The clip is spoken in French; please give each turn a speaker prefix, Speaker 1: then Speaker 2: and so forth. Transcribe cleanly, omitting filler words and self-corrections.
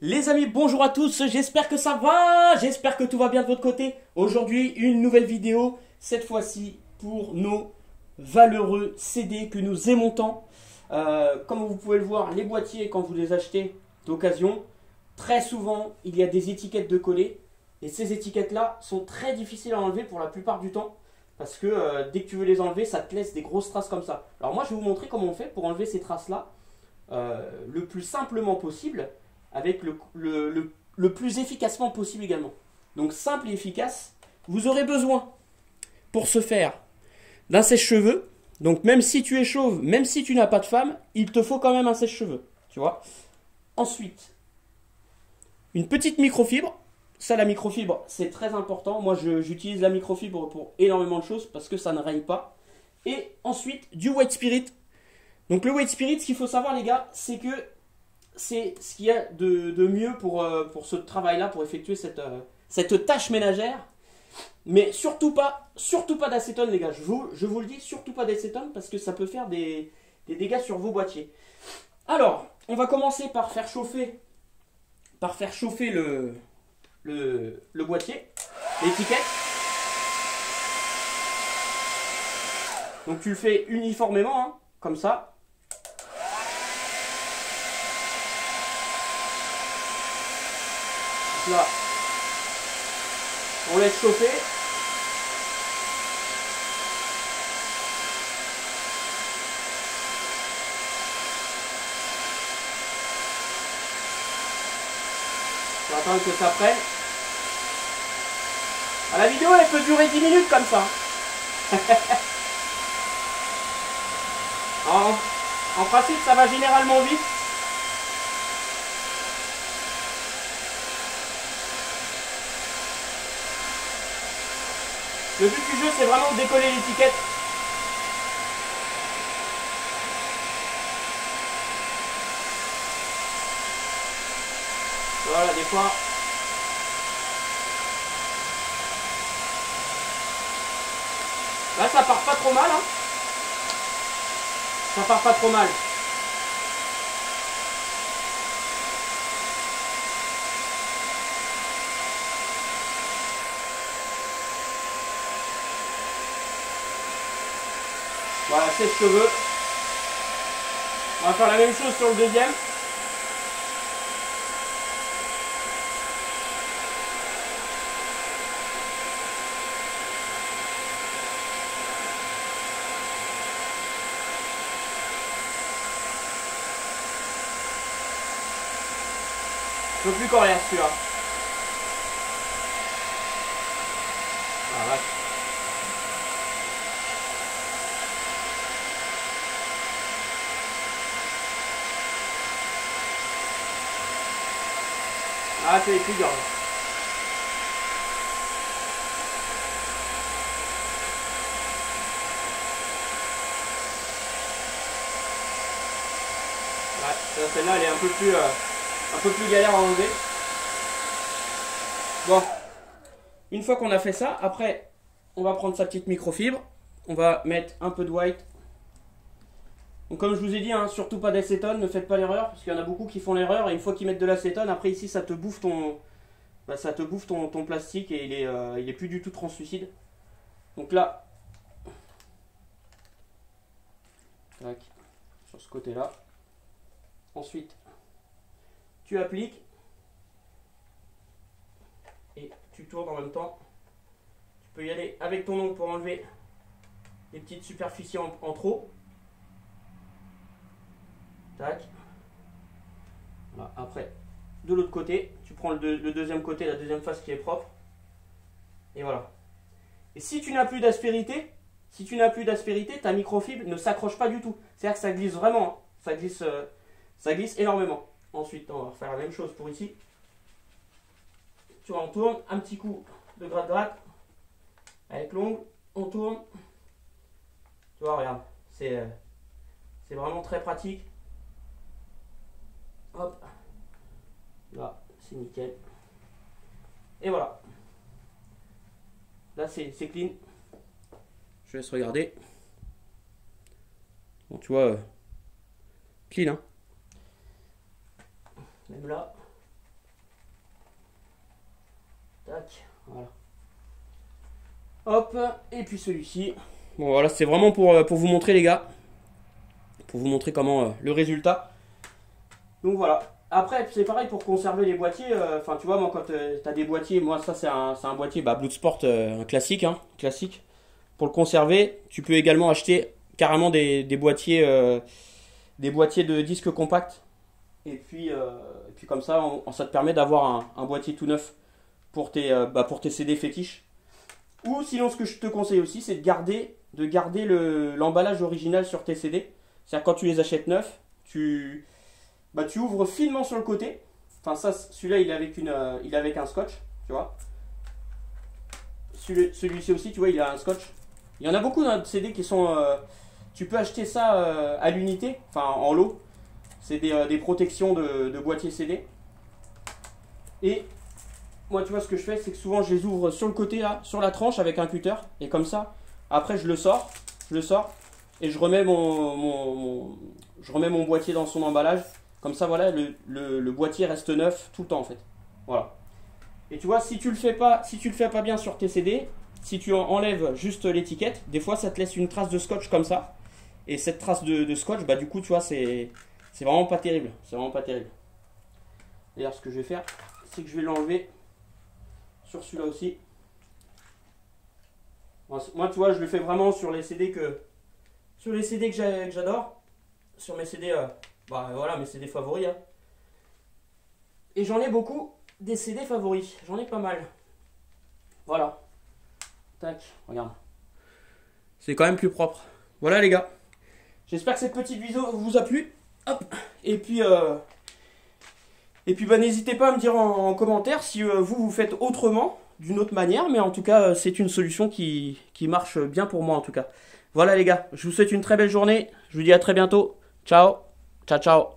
Speaker 1: Les amis, bonjour à tous, j'espère que ça va, j'espère que tout va bien de votre côté. Aujourd'hui, une nouvelle vidéo, cette fois-ci pour nos valeureux CD que nous aimons tant. Comme vous pouvez le voir, les boîtiers, quand vous les achetez d'occasion, très souvent, il y a des étiquettes de coller. Et ces étiquettes-là sont très difficiles à enlever pour la plupart du temps. Parce que dès que tu veux les enlever, ça te laisse des grosses traces comme ça. Alors moi, je vais vous montrer comment on fait pour enlever ces traces-là le plus simplement possible avec le plus efficacement possible également. Donc simple et efficace. Vous aurez besoin pour ce faire d'un sèche-cheveux. Donc même si tu es chauve, même si tu n'as pas de femme, il te faut quand même un sèche-cheveux. Tu vois. Ensuite, une petite microfibre. Ça, la microfibre, c'est très important. Moi, j'utilise la microfibre pour énormément de choses parce que ça ne raye pas. Et ensuite, du white spirit. Donc le white spirit, ce qu'il faut savoir les gars, c'est que c'est ce qu'il y a de mieux pour ce travail-là, pour effectuer cette tâche ménagère. Mais surtout pas d'acétone, les gars. Je vous le dis, surtout pas d'acétone parce que ça peut faire des dégâts sur vos boîtiers. Alors, on va commencer par faire chauffer le boîtier, l'étiquette. Donc tu le fais uniformément, hein, comme ça. Là, on laisse chauffer. On va attendre que ça prenne. Ah, la vidéo elle peut durer 10 minutes comme ça. en principe ça va généralement vite. Le but du jeu, c'est vraiment de décoller l'étiquette. Voilà, des fois. Là, ça part pas trop mal. Hein. Ça part pas trop mal. Voilà, sèche-cheveux. On va faire la même chose sur le deuxième. Un peu plus coriace celui-là. Voilà. Ah, c'est les plus durs. Ouais, celle-là, elle est un peu plus galère à enlever. Bon, une fois qu'on a fait ça, après, on va prendre sa petite microfibre. On va mettre un peu de white. Donc comme je vous ai dit, hein, surtout pas d'acétone, ne faites pas l'erreur, parce qu'il y en a beaucoup qui font l'erreur, et une fois qu'ils mettent de l'acétone, après ici ça te bouffe ton plastique et il est plus du tout translucide. Donc là, tac, sur ce côté-là. Ensuite, tu appliques et tu tournes en même temps. Tu peux y aller avec ton ongle pour enlever les petites superficies en trop. Tac. Voilà. Après, de l'autre côté, tu prends le deuxième côté, la deuxième face qui est propre. Et voilà. Et si tu n'as plus d'aspérité, ta microfibre ne s'accroche pas du tout. C'est-à-dire que ça glisse vraiment. Ça glisse énormément. Ensuite, on va refaire la même chose pour ici. Tu vois, on tourne, un petit coup de gratte-gratte. Avec l'ongle, on tourne. Tu vois, regarde. C'est vraiment très pratique. Hop. Là, c'est nickel. Et voilà. Là, c'est clean. Je laisse regarder. Bon, tu vois, clean, hein. Même là. Hop, et puis celui-ci. Bon voilà, c'est vraiment pour vous montrer les gars. Pour vous montrer comment le résultat. Donc voilà. Après, c'est pareil pour conserver les boîtiers. Enfin, tu vois, moi, quand tu as des boîtiers, moi, ça, c'est un boîtier Bloodsport, un classique, hein, classique. Pour le conserver, tu peux également acheter carrément des boîtiers de disques compacts. Et puis comme ça, ça te permet d'avoir un boîtier tout neuf pour tes CD fétiches. Ou sinon, ce que je te conseille aussi, c'est de garder l'emballage original sur tes CD. C'est-à-dire quand tu les achètes neufs, tu ouvres finement sur le côté. Enfin ça, celui-là il est avec un scotch, tu vois. Celui-ci aussi, tu vois, il a un scotch. Il y en a beaucoup dans les CD qui sont... tu peux acheter ça à l'unité, enfin en lot. C'est des protections de boîtier CD. Et moi, tu vois, ce que je fais, c'est que souvent je les ouvre sur le côté là, sur la tranche avec un cutter. Et comme ça, après je le sors et je remets mon boîtier dans son emballage. Comme ça, voilà, le boîtier reste neuf tout le temps en fait. Voilà. Et tu vois, si tu le fais pas bien sur tes CD, si tu enlèves juste l'étiquette, des fois ça te laisse une trace de scotch comme ça. Et cette trace de scotch, bah du coup, tu vois, c'est vraiment pas terrible. C'est vraiment pas terrible. D'ailleurs, ce que je vais faire, c'est que je vais l'enlever sur celui-là aussi. Moi, tu vois, je le fais vraiment sur les CD que j'adore. Sur mes CD, voilà, mes CD favoris. Hein. Et j'en ai beaucoup des CD favoris. J'en ai pas mal. Voilà. Tac, regarde. C'est quand même plus propre. Voilà les gars. J'espère que cette petite vidéo vous a plu. Hop. Et puis n'hésitez pas à me dire en commentaire si vous faites autrement, d'une autre manière. Mais en tout cas, c'est une solution qui marche bien pour moi en tout cas. Voilà les gars. Je vous souhaite une très belle journée. Je vous dis à très bientôt. Ciao. Ciao, ciao.